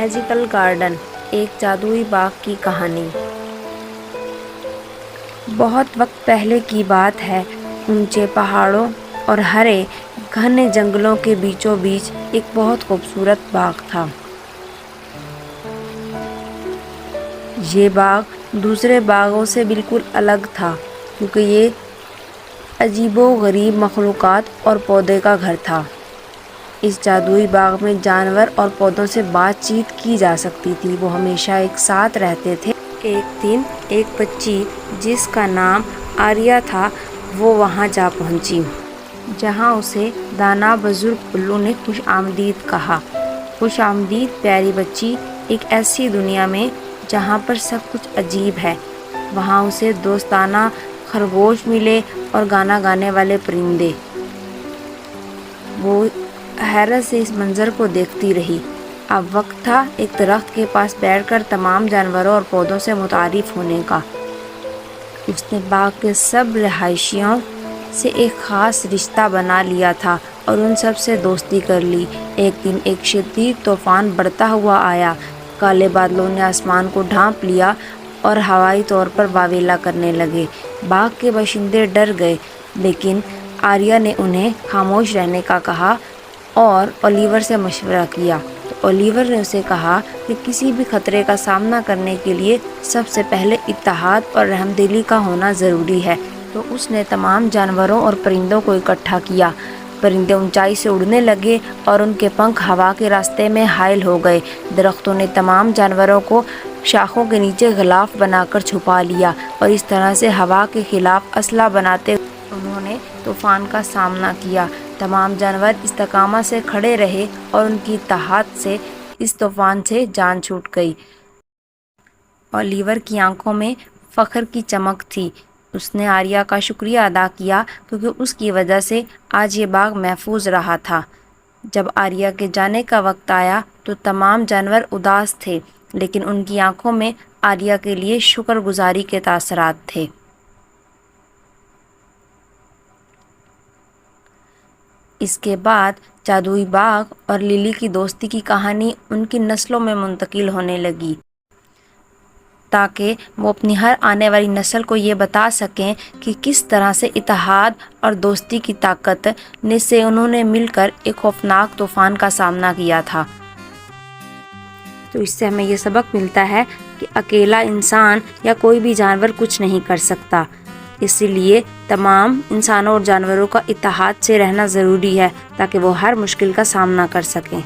Magical garden, ایک جادوئی باغ کی کہانی۔ بہت وقت پہلے کی بات ہے، اونچے پہاڑوں اور ہرے گھنے جنگلوں کے بیچوں بیچ ایک بہت خوبصورت باغ تھا۔ یہ باغ دوسرے باغوں سے بالکل الگ تھا کیونکہ یہ عجیب و غریب مخلوقات اور پودے کا گھر تھا۔ اس جادوئی باغ میں جانور اور پودوں سے بات چیت کی جا سکتی تھی۔ وہ ہمیشہ ایک ساتھ رہتے تھے۔ ایک دن ایک بچی جس کا نام آریہ تھا وہ وہاں جا پہنچی، جہاں اسے دانا بزرگ الو نے خوش آمدید کہا۔ خوش آمدید پیاری بچی، ایک ایسی دنیا میں جہاں پر سب کچھ عجیب ہے۔ وہاں اسے دوستانہ خرگوش ملے اور گانا گانے والے پرندے۔ وہ حیرت سے اس منظر کو دیکھتی رہی۔ اب وقت تھا ایک درخت کے پاس بیٹھ کر تمام جانوروں اور پودوں سے متعارف ہونے کا۔ اس نے باغ کے سب رہائشیوں سے ایک خاص رشتہ بنا لیا تھا اور ان سب سے دوستی کر لی۔ ایک دن ایک شدید طوفان بڑھتا ہوا آیا۔ کالے بادلوں نے آسمان کو ڈھانپ لیا اور ہوائی طور پر واویلا کرنے لگے۔ باغ کے باشندے ڈر گئے، لیکن آریہ نے انہیں خاموش رہنے کا کہا اور اولیور سے مشورہ کیا۔ تو اولیور نے اسے کہا کہ کسی بھی خطرے کا سامنا کرنے کے لیے سب سے پہلے اتحاد اور رحم دلی کا ہونا ضروری ہے۔ تو اس نے تمام جانوروں اور پرندوں کو اکٹھا کیا۔ پرندے اونچائی سے اڑنے لگے اور ان کے پنکھ ہوا کے راستے میں حائل ہو گئے۔ درختوں نے تمام جانوروں کو شاخوں کے نیچے غلاف بنا کر چھپا لیا اور اس طرح سے ہوا کے خلاف اسلحہ بناتے ہوئے انہوں نے طوفان کا سامنا کیا۔ تمام جانور استقامت سے کھڑے رہے اور ان کی اتحاد سے اس طوفان سے جان چھوٹ گئی۔ اولیور کی آنکھوں میں فخر کی چمک تھی۔ اس نے آریہ کا شکریہ ادا کیا کیونکہ اس کی وجہ سے آج یہ باغ محفوظ رہا تھا۔ جب آریہ کے جانے کا وقت آیا تو تمام جانور اداس تھے، لیکن ان کی آنکھوں میں آریہ کے لیے شکر گزاری کے تاثرات تھے۔ اس کے بعد جادوئی باغ اور للی کی دوستی کی کہانی ان کی نسلوں میں منتقل ہونے لگی، تاکہ وہ اپنی ہر آنے والی نسل کو یہ بتا سکیں کہ کس طرح سے اتحاد اور دوستی کی طاقت سے انہوں نے مل کر ایک خوفناک طوفان کا سامنا کیا تھا۔ تو اس سے ہمیں یہ سبق ملتا ہے کہ اکیلا انسان یا کوئی بھی جانور کچھ نہیں کر سکتا، اسی لیے تمام انسانوں اور جانوروں کا اتحاد سے رہنا ضروری ہے تاکہ وہ ہر مشکل کا سامنا کر سکیں۔